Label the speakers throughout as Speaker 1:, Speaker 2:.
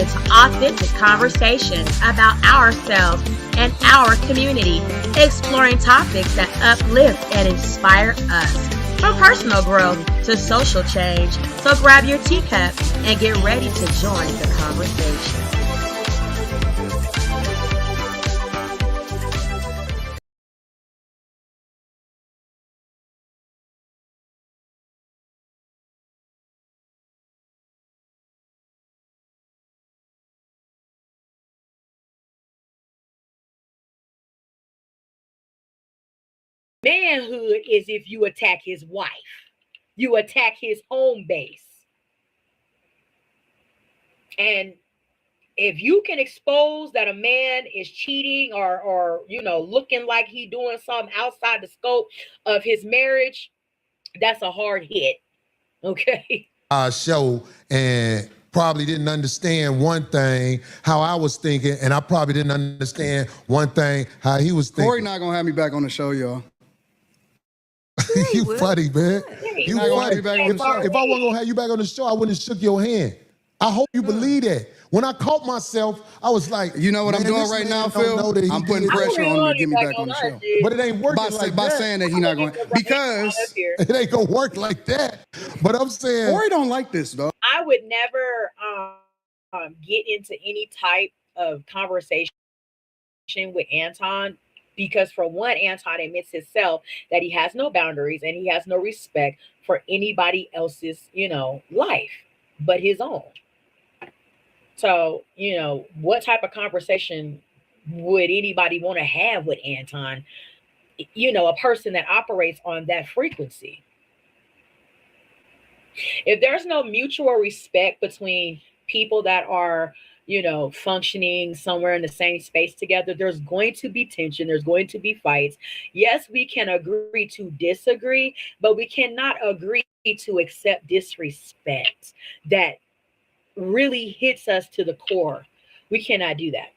Speaker 1: into authentic conversations about ourselves and our community, exploring topics that uplift and inspire us. From personal growth to social change. So grab your teacup and get ready to join the conversation.
Speaker 2: Manhood is if you attack his wife, you attack his home base. And if you can expose that a man is cheating or looking like he doing something outside the scope of his marriage, that's a hard hit. Okay.
Speaker 3: Show and probably didn't understand one thing how I was thinking, and I probably didn't understand one thing how he was thinking.
Speaker 4: Corey not gonna have me back on the show, y'all.
Speaker 3: You funny, man. You funny. If I wasn't gonna have you back on the show, I wouldn't have shook your hand. I hope you believe that. When I caught myself, I was like,
Speaker 4: you know what I'm doing right now, Phil? I'm putting pressure on him to get me back on the show.
Speaker 3: But it ain't working like that.
Speaker 4: By saying that he's not going, because
Speaker 3: it ain't gonna work like that. But I'm saying
Speaker 4: Corey don't like this, though.
Speaker 2: I would never get into any type of conversation with Anton, because for one, Anton admits himself that he has no boundaries and he has no respect for anybody else's, life but his own. So, what type of conversation would anybody want to have with Anton? A person that operates on that frequency. If there's no mutual respect between people that are, functioning somewhere in the same space together, there's going to be tension. There's going to be fights. Yes, we can agree to disagree, but we cannot agree to accept disrespect that really hits us to the core. We cannot do that.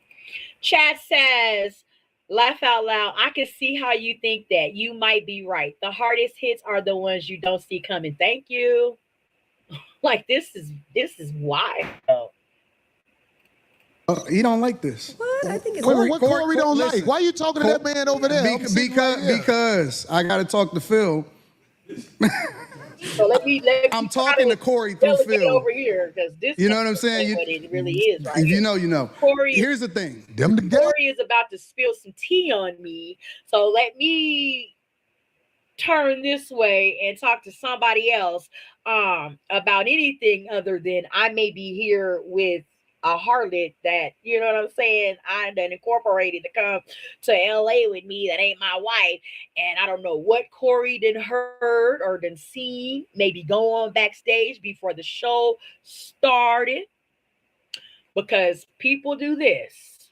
Speaker 2: Chat says, laugh out loud. I can see how you think that. You might be right. The hardest hits are the ones you don't see coming. Thank you. Like this is wild.
Speaker 4: He don't like this.
Speaker 5: What? I think it's
Speaker 3: what Corey don't like? Why are you talking to that man over there?
Speaker 4: Because I got to talk to Phil.
Speaker 2: So let me
Speaker 4: I'm talking to Corey through Phil
Speaker 2: over here, because this,
Speaker 4: you know what I'm saying?
Speaker 2: What it really is, right?
Speaker 4: If you know.
Speaker 2: Corey,
Speaker 4: here's the thing.
Speaker 2: Corey is about to spill some tea on me, so let me turn this way and talk to somebody else about anything other than I may be here with a harlot that, you know what I'm saying, I done incorporated to come to LA with me that ain't my wife. And I don't know what Corey done heard or done seen, maybe go on backstage before the show started, because people do this.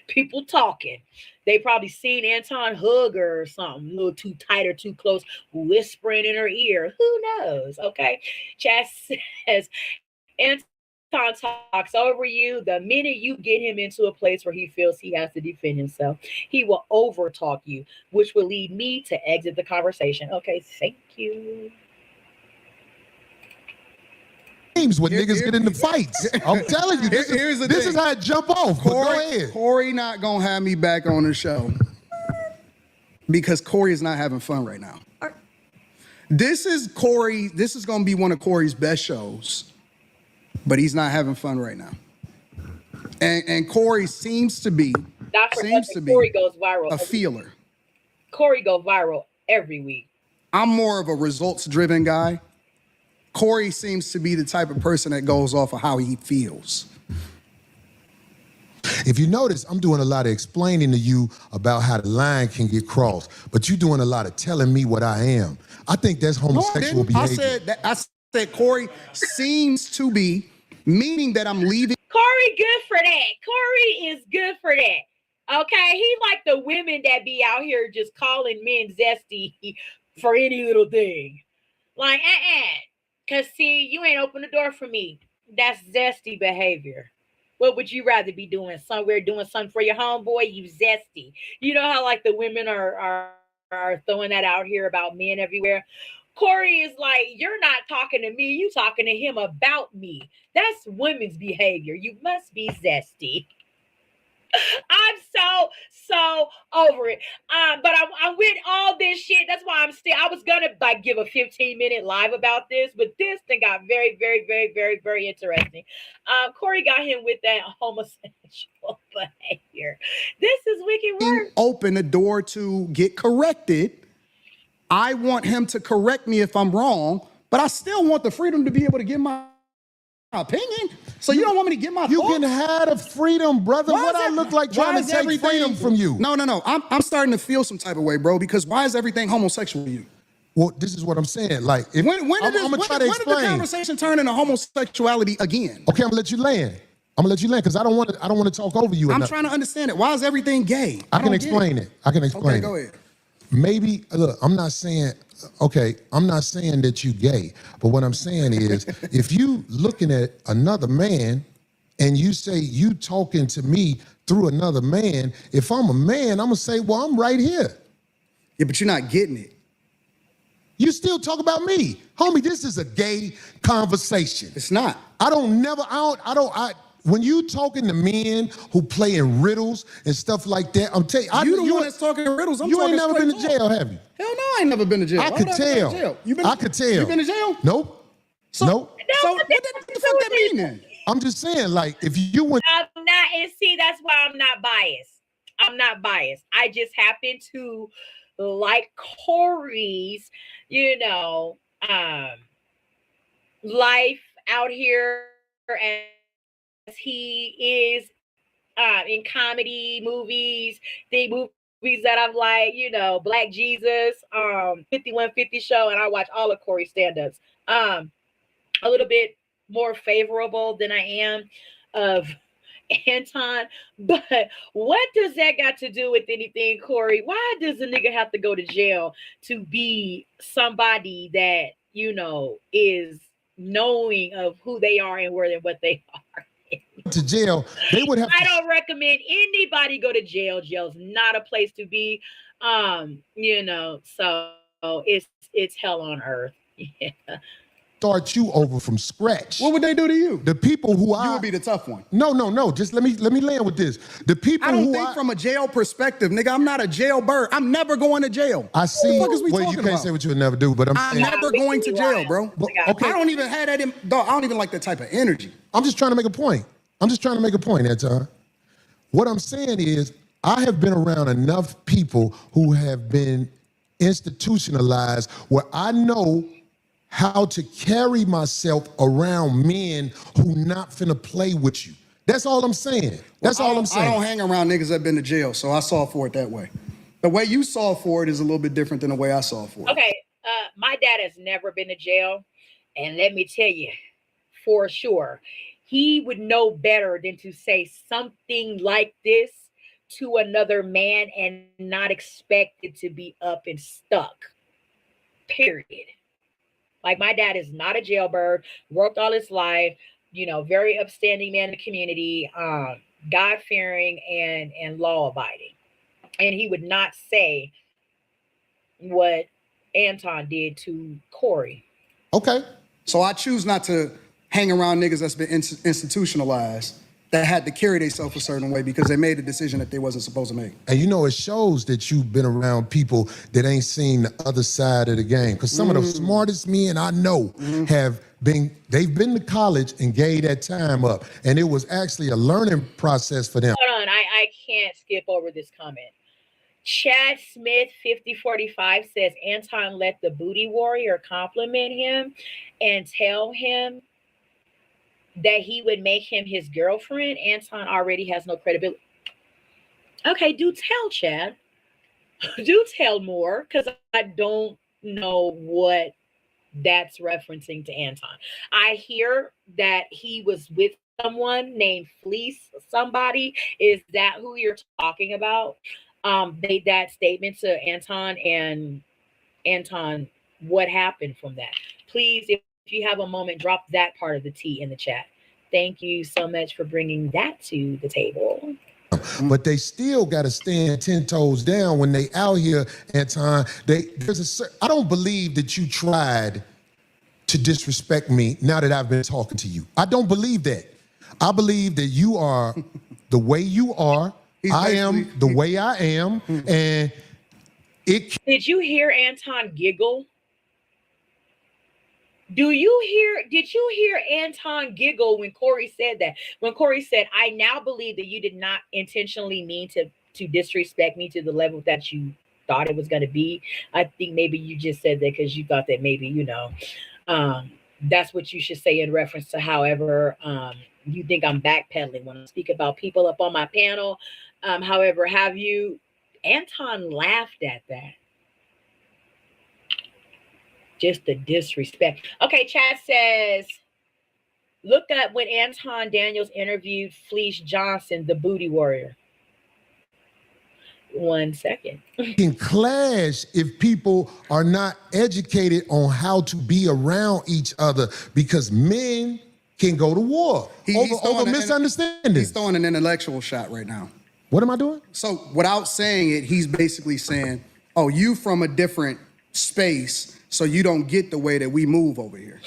Speaker 2: People talking. They probably seen Anton hug her or something, a little too tight or too close, whispering in her ear. Who knows? Okay. Chad says, Anton talks over you. The minute you get him into a place where he feels he has to defend himself, he will over talk you, which will lead me to exit the conversation. Okay, thank you.
Speaker 3: Games when niggas get into fights. I'm telling you, this is how it jump off. Go ahead.
Speaker 4: Corey not gonna have me back on the show because Corey is not having fun right now. This is gonna be one of Corey's best shows. But he's not having fun right now. And Corey seems to be
Speaker 2: Corey goes viral.
Speaker 4: A feeler.
Speaker 2: Corey goes viral every week.
Speaker 4: I'm more of a results-driven guy. Corey seems to be the type of person that goes off of how he feels.
Speaker 3: If you notice, I'm doing a lot of explaining to you about how the line can get crossed, but you're doing a lot of telling me what I am. I think that's homosexual behavior.
Speaker 4: I said Corey seems to be, meaning that I'm leaving.
Speaker 2: Corey good for that. Corey is good for that. Okay, he like the women that be out here just calling men zesty for any little thing. Like, because see, you ain't open the door for me. That's zesty behavior. What would you rather be doing? Somewhere doing something for your homeboy? You zesty. You know how like the women are throwing that out here about men everywhere? Corey is like, you're not talking to me, you talking to him about me. That's women's behavior. You must be zesty. I'm so over it. But I'm with all this shit. That's why I was gonna like give a 15-minute live about this, but this thing got very, very, very, very, very interesting. Corey got him with that homosexual behavior. This is wicked work.
Speaker 4: Open the door to get corrected. I want him to correct me if I'm wrong, but I still want the freedom to be able to give my opinion. So you don't want me to get my
Speaker 3: You
Speaker 4: thoughts?
Speaker 3: can have the freedom, brother. What I look like trying to take freedom from you?
Speaker 4: No. I'm starting to feel some type of way, bro, because why is everything homosexual to you?
Speaker 3: Well, this is what I'm saying. Like, if
Speaker 4: When did the conversation turn into homosexuality again?
Speaker 3: Okay, I'm gonna let you land. Because I don't want to talk over you.
Speaker 4: I'm trying to understand it. Why is everything gay?
Speaker 3: I can explain it.
Speaker 4: Okay, go ahead.
Speaker 3: Maybe, look, I'm not saying that you gay, but what I'm saying is, if you looking at another man and you say you talking to me through another man, if I'm a man, I'm gonna say, well, I'm right here.
Speaker 4: Yeah, but you're not getting it.
Speaker 3: You still talk about me. Homie, this is a gay conversation.
Speaker 4: It's not.
Speaker 3: When you talking to men who play in riddles and stuff like that, I'm telling you,
Speaker 4: you the one that's talking riddles.
Speaker 3: You ain't never been to jail, have you?
Speaker 4: Hell no, I ain't never been to jail.
Speaker 3: I could tell. I could tell.
Speaker 4: You been to jail?
Speaker 3: Nope. Nope.
Speaker 4: So what the fuck that mean then?
Speaker 3: I'm just saying, like, if you went.
Speaker 2: I'm not, and see, that's why I'm not biased. I'm not biased. I just happen to like Corey's, life out here, as he is in comedy movies, the movies that I've like, Black Jesus, 5150 show, and I watch all of Corey's stand-ups. A little bit more favorable than I am of Anton, but what does that got to do with anything, Corey? Why does a nigga have to go to jail to be somebody that, is knowing of who they are and where and what they are?
Speaker 3: To jail, they would have.
Speaker 2: I don't recommend anybody go to jail. Jail's not a place to be. So it's hell on earth. Yeah.
Speaker 3: Start you over from scratch.
Speaker 4: What would they do to you?
Speaker 3: The people who
Speaker 4: you would be the tough one.
Speaker 3: No. Just let me land with this. The people
Speaker 4: I don't think from a jail perspective, nigga. I'm not a jailbird. I'm never going to jail.
Speaker 3: I see.
Speaker 4: What the fuck is we
Speaker 3: well, you
Speaker 4: talking
Speaker 3: can't
Speaker 4: about?
Speaker 3: say what you would never do, but
Speaker 4: I'm never going to jail, bro.
Speaker 3: Okay.
Speaker 4: I don't even have that in. Dog, I don't even like that type of energy.
Speaker 3: I'm just trying to make a point. Anton. What I'm saying is, I have been around enough people who have been institutionalized where I know how to carry myself around men who not finna play with you. That's all I'm saying. I don't
Speaker 4: hang around niggas that been to jail, so I saw for it that way. The way you saw for it is a little bit different than the way I saw for it.
Speaker 2: Okay, my dad has never been to jail, and let me tell you, for sure, he would know better than to say something like this to another man and not expect it to be up and stuck. Period. Like, my dad is not a jailbird, worked all his life, very upstanding man in the community, God-fearing and law-abiding. And he would not say what Anton did to Corey.
Speaker 3: Okay.
Speaker 4: So I choose not to hang around niggas that's been institutionalized, that had to carry themselves a certain way because they made a decision that they wasn't supposed to make.
Speaker 3: And it shows that you've been around people that ain't seen the other side of the game. Because some of the smartest men I know they've been to college and gave that time up. And it was actually a learning process for them.
Speaker 2: Hold on, I can't skip over this comment. Chad Smith 5045 says Anton let the booty warrior compliment him and tell him that he would make him his girlfriend. Anton already has no credibility. Okay, do tell, Chad. Do tell more, because I don't know what that's referencing to Anton. I hear that he was with someone named Fleece, somebody. Is that who you're talking about? Made that statement to Anton, and Anton, what happened from that? Please, if you have a moment, drop that part of the tea in the chat. Thank you so much for bringing that to the table.
Speaker 3: but they still got to stand 10 toes down when they out here, Anton. I don't believe that you tried to disrespect me now that I've been talking to you. I don't believe that. I believe that you are the way you are. I am the way I am. And
Speaker 2: Did you hear Anton giggle? Did you hear Anton giggle when Corey said that? When Corey said, I now believe that you did not intentionally mean to disrespect me to the level that you thought it was going to be. I think maybe you just said that because you thought that maybe, that's what you should say in reference to however you think I'm backpedaling when I speak about people up on my panel. However, Anton laughed at that. Just the disrespect. Okay, chat says, look up when Anton Daniels interviewed Fleece Johnson, the booty warrior. 1 second.
Speaker 3: Can clash if people are not educated on how to be around each other, because men can go to war over misunderstandings.
Speaker 4: He's throwing an intellectual shot right now.
Speaker 3: What am I doing?
Speaker 4: So without saying it, he's basically saying, oh, you from a different space, so you don't get the way that we move over here.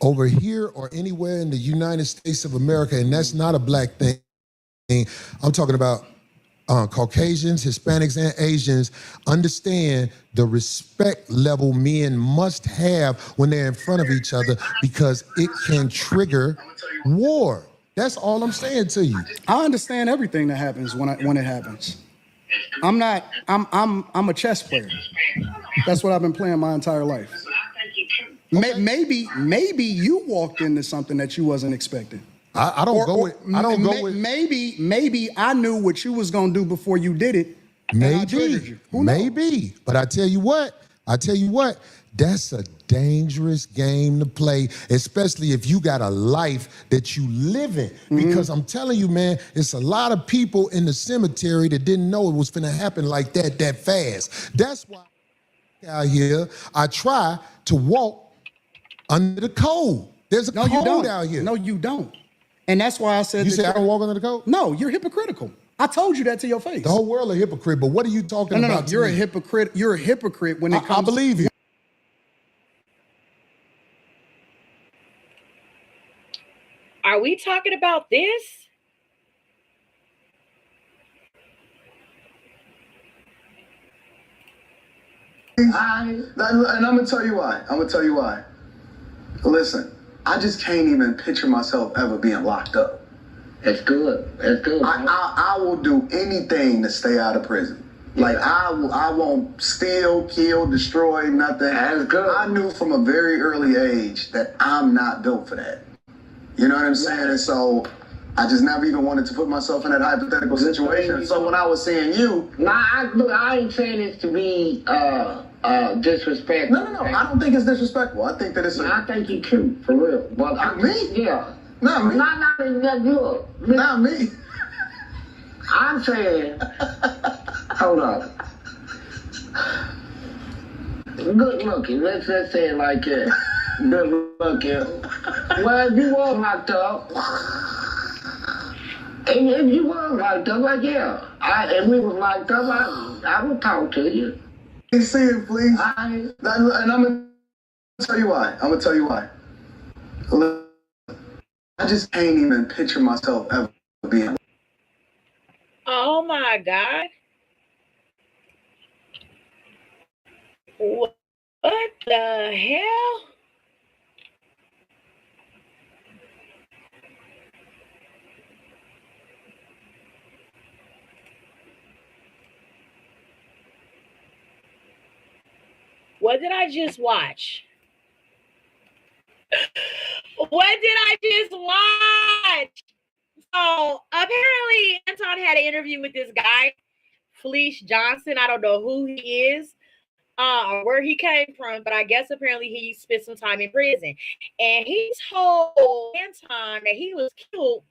Speaker 3: Over here or anywhere in the United States of America, and that's not a black thing. I'm talking about Caucasians, Hispanics, and Asians understand the respect level men must have when they're in front of each other, because it can trigger war. That's all I'm saying to you.
Speaker 4: I understand everything that happens when it happens. I'm a chess player. That's what I've been playing my entire life. Maybe you walked into something that you wasn't expecting.
Speaker 3: I don't go with.
Speaker 4: Maybe I knew what you was gonna do before you did it.
Speaker 3: Maybe. But I tell you what, that's a dangerous game to play, especially if you got a life that you live in. Because I'm telling you, man, it's a lot of people in the cemetery that didn't know it was gonna happen like that fast. That's why out here, I try to walk under the code. There's a code out here.
Speaker 4: No, you don't. And that's why I said
Speaker 3: you said I don't walk under the code?
Speaker 4: No, you're hypocritical. I told you that to your face.
Speaker 3: The whole world a hypocrite, but what are you talking about?
Speaker 4: No, you're a hypocrite. You're a hypocrite when it comes.
Speaker 3: I believe you.
Speaker 2: Are we talking about this?
Speaker 5: And I'm gonna tell you why. Listen, I just can't even picture myself ever being locked up.
Speaker 6: That's good.
Speaker 5: I will do anything to stay out of prison. Like I won't steal, kill, destroy, nothing.
Speaker 6: That's good.
Speaker 5: I knew from a very early age that I'm not built for that. You know what I'm saying? And so I just never even wanted to put myself in that hypothetical situation. So when I was seeing you,
Speaker 6: I ain't saying this to be disrespectful.
Speaker 5: No. I don't think it's disrespectful. I think that it's.
Speaker 6: I think you're cute, for real. But
Speaker 5: me?
Speaker 6: Yeah.
Speaker 5: Not me.
Speaker 6: Not you.
Speaker 5: Not me.
Speaker 6: I'm saying, hold on. Good looking. Let's say it like that. Good looking. Well, if you were locked up, and if you were locked up, like and we was locked up, I would talk to you.
Speaker 5: You see it, please. And I'm gonna tell you why. I just can't even picture myself ever being.
Speaker 2: Oh my God. What the hell? What did I just watch? What did I just watch? So apparently Anton had an interview with this guy, Fleece Johnson. I don't know who he is or where he came from, but I guess apparently he spent some time in prison. And he told Anton that he was killed.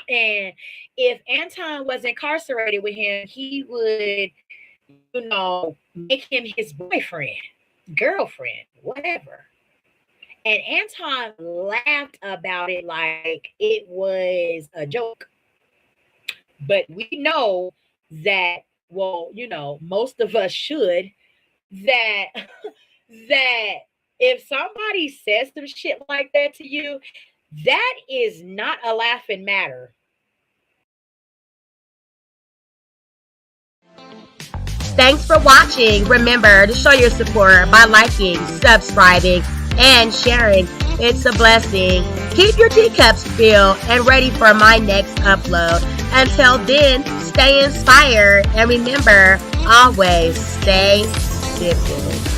Speaker 2: And if Anton was incarcerated with him, he would, make him his boyfriend, girlfriend, whatever. And Anton laughed about it like it was a joke. but we know that, well, you know, most of us should, that that if somebody says some shit like that to you, that is not a laughing matter.
Speaker 1: Thanks for watching. Remember to show your support by liking, subscribing, and sharing. It's a blessing. Keep your teacups filled and ready for my next upload. Until then, stay inspired and remember, always stay dipping.